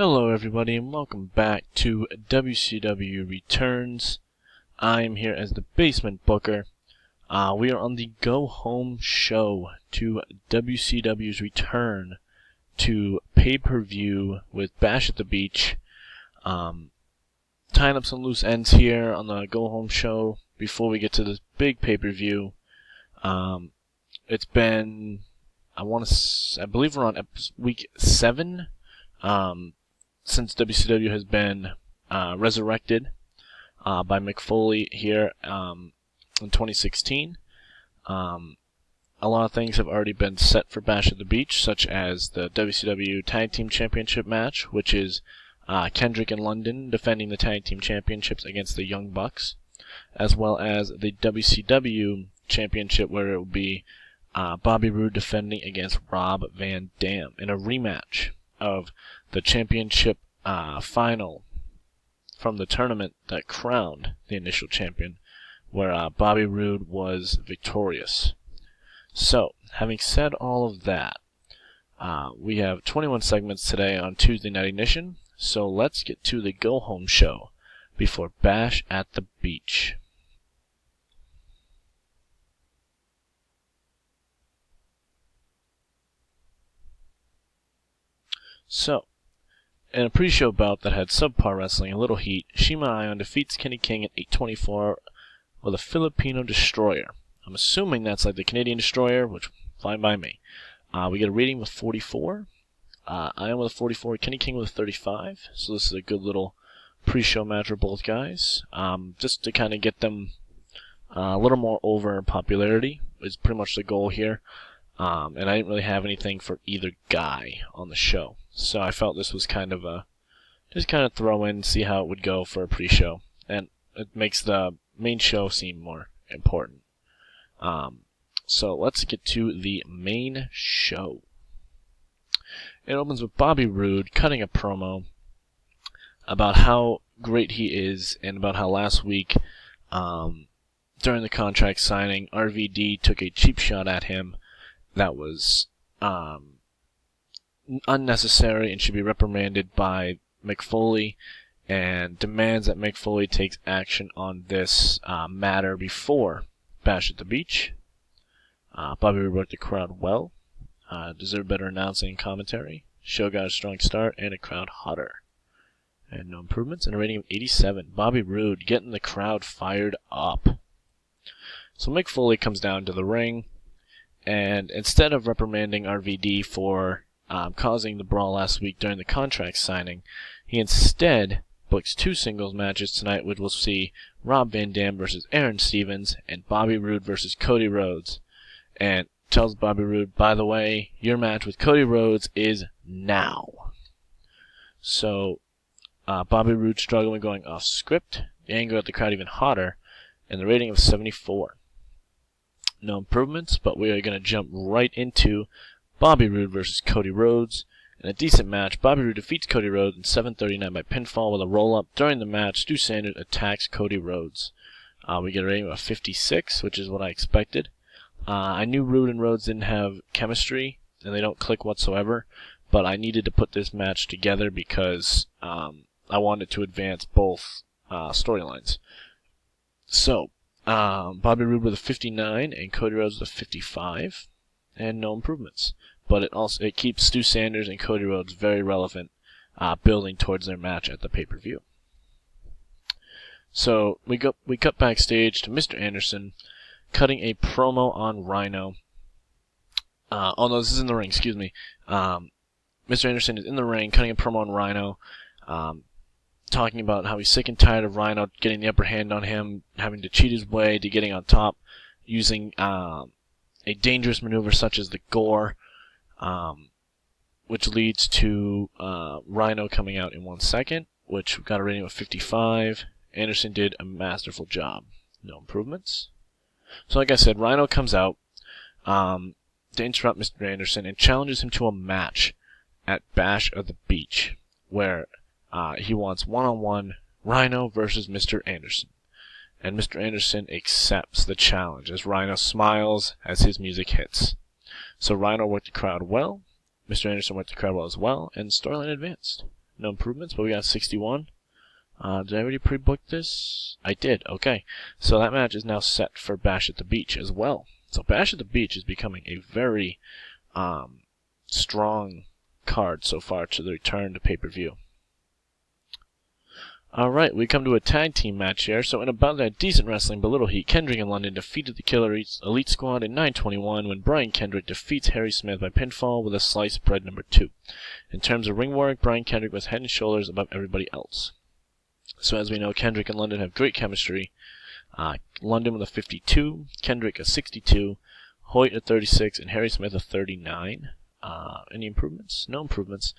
Hello everybody and welcome back to WCW Returns. I am here as the Basement Booker. We are on the Go Home show to WCW's return to pay-per-view with Bash at the Beach. Tying up some loose ends here on the Go Home show before we get to this big pay-per-view. It's been, I believe we're on week 7. Since WCW has been resurrected by Mick Foley here in 2016. A lot of things have already been set for Bash at the Beach, such as the WCW Tag Team Championship match, which is Kendrick and London defending the Tag Team Championships against the Young Bucks, as well as the WCW Championship, where it will be Bobby Roode defending against Rob Van Dam in a rematch of the championship final from the tournament that crowned the initial champion, where Bobby Roode was victorious. So, having said all of that, we have 21 segments today on Tuesday Night Ignition, so let's get to the Go Home show before Bash at the Beach. So, in a pre-show bout that had subpar wrestling and little heat, Shima Ion defeats Kenny King at 8:24 with a Filipino Destroyer. I'm assuming that's like the Canadian Destroyer, which fine by me. We get a rating with 44. Ion with a 44, Kenny King with a 35. So this is a good little pre-show match for both guys. Just to kind of get them a little more over popularity is pretty much the goal here. And I didn't really have anything for either guy on the show. So I felt this was kind of just kind of throw in, see how it would go for a pre-show. And it makes the main show seem more important. So let's get to the main show. It opens with Bobby Roode cutting a promo about how great he is and about how last week, during the contract signing, RVD took a cheap shot at him that was unnecessary and should be reprimanded by Mick Foley, and demands that Mick Foley takes action on this matter before Bash at the Beach. Bobby Roode worked the crowd well, deserved better announcing and commentary, show got a strong start, and a crowd hotter. And no improvements, and a rating of 87. Bobby Roode getting the crowd fired up. So Mick Foley comes down to the ring, and instead of reprimanding RVD for causing the brawl last week during the contract signing, he instead books 2 singles matches tonight, which we'll see Rob Van Dam versus Aaron Stevens and Bobby Roode versus Cody Rhodes. And tells Bobby Roode, by the way, your match with Cody Rhodes is now. So Bobby Roode struggling, going off script, the anger at the crowd even hotter, and the rating of 74. No improvements, but we are going to jump right into Bobby Roode versus Cody Rhodes. In a decent match, Bobby Roode defeats Cody Rhodes in 7:39 by pinfall with a roll-up. During the match, Stu Sanders attacks Cody Rhodes. We get a rating of 56, which is what I expected. I knew Roode and Rhodes didn't have chemistry, and they don't click whatsoever, but I needed to put this match together because I wanted to advance both storylines. So, Bobby Roode with a 59 and Cody Rhodes with a 55, and no improvements. But it keeps Stu Sanders and Cody Rhodes very relevant, building towards their match at the pay-per-view. So we cut backstage to Mr. Anderson cutting a promo on Rhino. Oh no, this is in the ring. Excuse me. Mr. Anderson is in the ring cutting a promo on Rhino. Talking about how he's sick and tired of Rhino getting the upper hand on him, having to cheat his way to getting on top, using a dangerous maneuver such as the gore, which leads to Rhino coming out in 1 second, which got a rating of 55. Anderson did a masterful job. No improvements. So like I said, Rhino comes out to interrupt Mr. Anderson and challenges him to a match at Bash at the Beach, where he wants one-on-one Rhino versus Mr. Anderson. And Mr. Anderson accepts the challenge as Rhino smiles as his music hits. So Rhino worked the crowd well, Mr. Anderson worked the crowd well as well, and the storyline advanced. No improvements, but we got 61. Did I already pre-book this? I did, okay. So that match is now set for Bash at the Beach as well. So Bash at the Beach is becoming a very strong card so far to the return to pay-per-view. Alright, we come to a tag team match here. So in about that decent wrestling but little heat, Kendrick and London defeated the Killer Elite Squad in 9:21 when Brian Kendrick defeats Harry Smith by pinfall with a sliced bread number 2. In terms of ring work, Brian Kendrick was head and shoulders above everybody else. So as we know, Kendrick and London have great chemistry. London with a 52, Kendrick a 62, Hoyt a 36, and Harry Smith a 39. Any improvements? No improvements.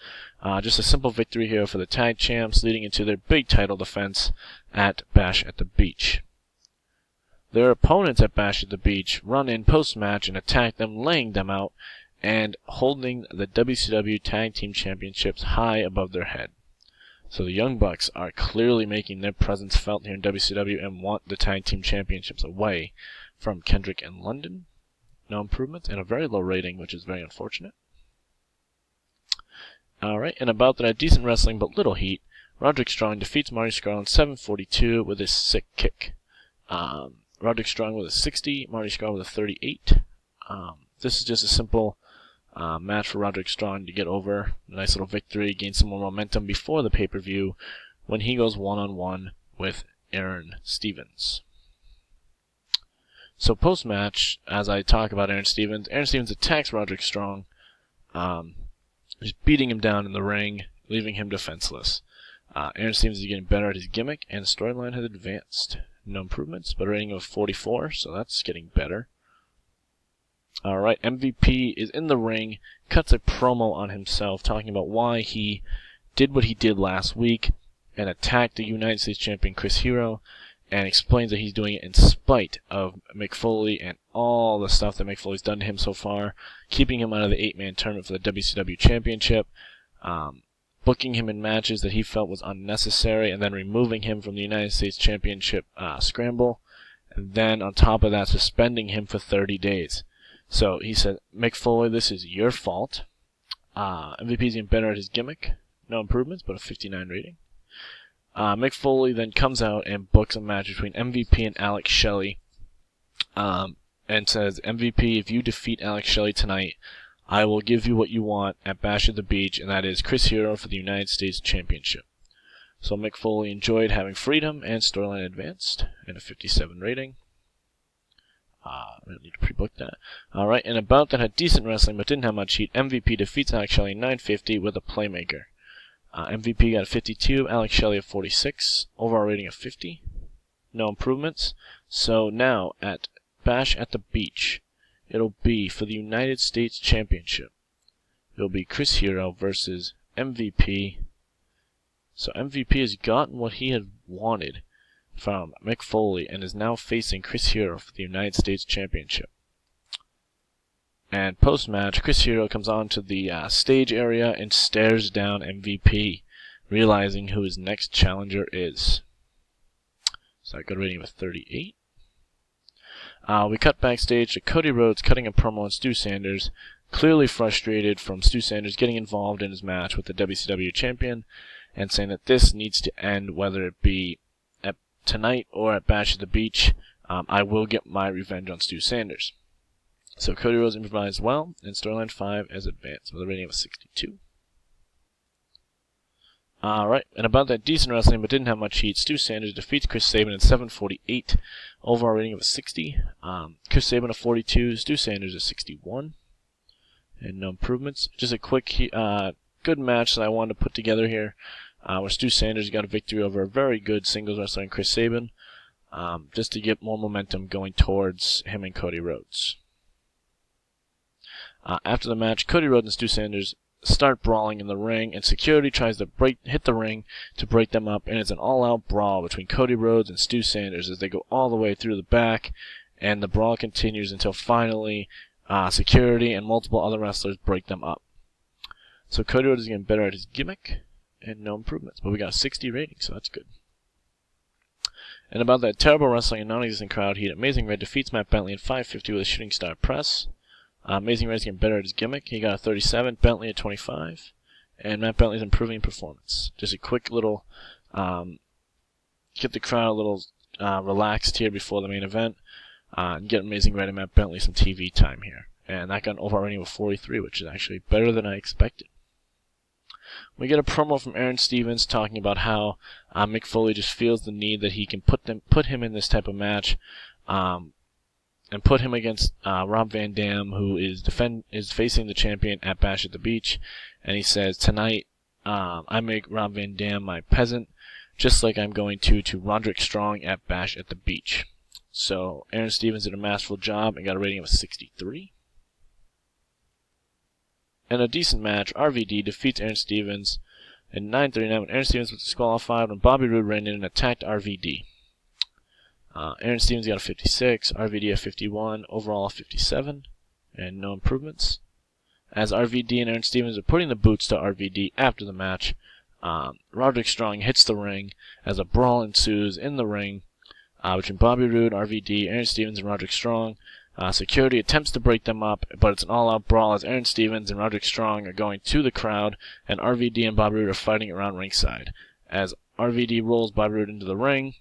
Just a simple victory here for the tag champs, leading into their big title defense at Bash at the Beach. Their opponents at Bash at the Beach run in post-match and attack them, laying them out, and holding the WCW Tag Team Championships high above their head. So the Young Bucks are clearly making their presence felt here in WCW and want the Tag Team Championships away from Kendrick and London. No improvements, and a very low rating, which is very unfortunate. Alright, and about that decent wrestling but little heat, Roderick Strong defeats Marty Scurll in 7:42 with a sick kick. Roderick Strong with a 60, Marty Scurll with a 38. This is just a simple match for Roderick Strong to get over. A nice little victory, gain some more momentum before the pay-per-view when he goes one-on-one with Aaron Stevens. So post-match, as I talk about Aaron Stevens attacks Roderick Strong. He's beating him down in the ring, leaving him defenseless. Aaron Stevens is getting better at his gimmick, and the storyline has advanced. No improvements, but a rating of 44, so that's getting better. Alright, MVP is in the ring, cuts a promo on himself, talking about why he did what he did last week, and attacked the United States Champion Chris Hero, and explains that he's doing it in spite of Mick Foley and all the stuff that Mick Foley's done to him so far, keeping him out of the 8-man tournament for the WCW Championship, booking him in matches that he felt was unnecessary, and then removing him from the United States Championship scramble, and then on top of that suspending him for 30 days. So he said, Mick Foley, this is your fault. MVP's getting better at his gimmick. No improvements, but a 59 rating. Mick Foley then comes out and books a match between MVP and Alex Shelley, and says, MVP, if you defeat Alex Shelley tonight, I will give you what you want at Bash at the Beach, and that is Chris Hero for the United States Championship. So Mick Foley enjoyed having freedom and storyline advanced, and a 57 rating. I don't need to pre-book that. Alright, and about that had decent wrestling but didn't have much heat. MVP defeats Alex Shelley in 9:50 with a playmaker. MVP got a 52, Alex Shelley a 46, overall rating of 50. No improvements. So now at Bash at the Beach, it'll be for the United States Championship. It'll be Chris Hero versus MVP. So MVP has gotten what he had wanted from Mick Foley and is now facing Chris Hero for the United States Championship. And post-match, Chris Hero comes on to the stage area and stares down MVP, realizing who his next challenger is. So I got a rating of a 38. We cut backstage to Cody Rhodes cutting a promo on Stu Sanders, clearly frustrated from Stu Sanders getting involved in his match with the WCW champion, and saying that this needs to end, whether it be at tonight or at Bash at the Beach. I will get my revenge on Stu Sanders. So Cody Rhodes improvised well, and storyline 5 has advanced with a rating of a 62. Alright, and about that decent wrestling but didn't have much heat, Stu Sanders defeats Chris Sabin in 7:48, overall rating of a 60. Chris Sabin a 42, Stu Sanders a 61, and no improvements. Just a quick, good match that I wanted to put together here, where Stu Sanders got a victory over a very good singles wrestler in Chris Sabin, just to get more momentum going towards him and Cody Rhodes. After the match, Cody Rhodes and Stu Sanders start brawling in the ring, and security tries to hit the ring to break them up, and it's an all-out brawl between Cody Rhodes and Stu Sanders as they go all the way through the back, and the brawl continues until finally security and multiple other wrestlers break them up. So Cody Rhodes is getting better at his gimmick, and no improvements, but we got a 60 rating, so that's good. And about that terrible wrestling and non-existent crowd heat, Amazing Red defeats Matt Bentley in 5:50 with a shooting star press. Amazing Red's getting better at his gimmick. He got a 37, Bentley a 25. and Matt Bentley's improving performance. Just a quick little, get the crowd a little relaxed here before the main event, and get Amazing Red and Matt Bentley some TV time here. And that got an overall rating of 43, which is actually better than I expected. We get a promo from Aaron Stevens talking about how Mick Foley just feels the need that he can put him in this type of match, and put him against Rob Van Dam, who is facing the champion at Bash at the Beach. And he says, tonight I make Rob Van Dam my peasant, just like I'm going to Roderick Strong at Bash at the Beach. So Aaron Stevens did a masterful job and got a rating of 63. In a decent match, RVD defeats Aaron Stevens in 9:39 when Aaron Stevens was disqualified when Bobby Roode ran in and attacked RVD. Aaron Stevens got a 56, RVD a 51, overall a 57, and no improvements. As RVD and Aaron Stevens are putting the boots to RVD after the match, Roderick Strong hits the ring as a brawl ensues in the ring between Bobby Roode, RVD, Aaron Stevens, and Roderick Strong. Security attempts to break them up, but it's an all-out brawl as Aaron Stevens and Roderick Strong are going to the crowd, and RVD and Bobby Roode are fighting around ringside. As RVD rolls Bobby Roode into the ring,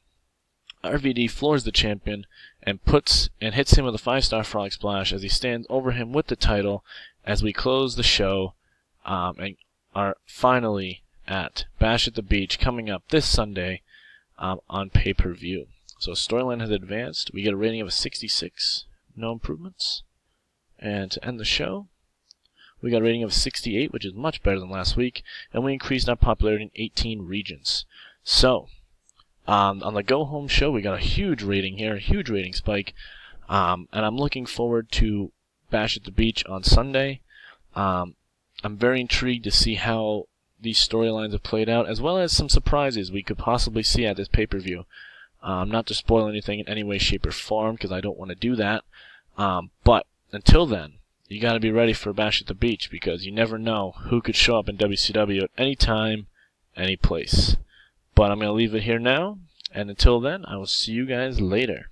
RVD floors the champion and hits him with a 5-star frog splash as he stands over him with the title as we close the show, and are finally at Bash at the Beach coming up this Sunday on pay-per-view. So storyline has advanced. We get a rating of a 66. No improvements. And to end the show, we got a rating of 68, which is much better than last week, and we increased our popularity in 18 regions. So, on the go-home show, we got a huge rating here, a huge rating spike, and I'm looking forward to Bash at the Beach on Sunday. I'm very intrigued to see how these storylines have played out, as well as some surprises we could possibly see at this pay-per-view. Not to spoil anything in any way, shape, or form, because I don't want to do that. But until then, you got to be ready for Bash at the Beach, because you never know who could show up in WCW at any time, any place. But I'm going to leave it here now, and until then, I will see you guys later.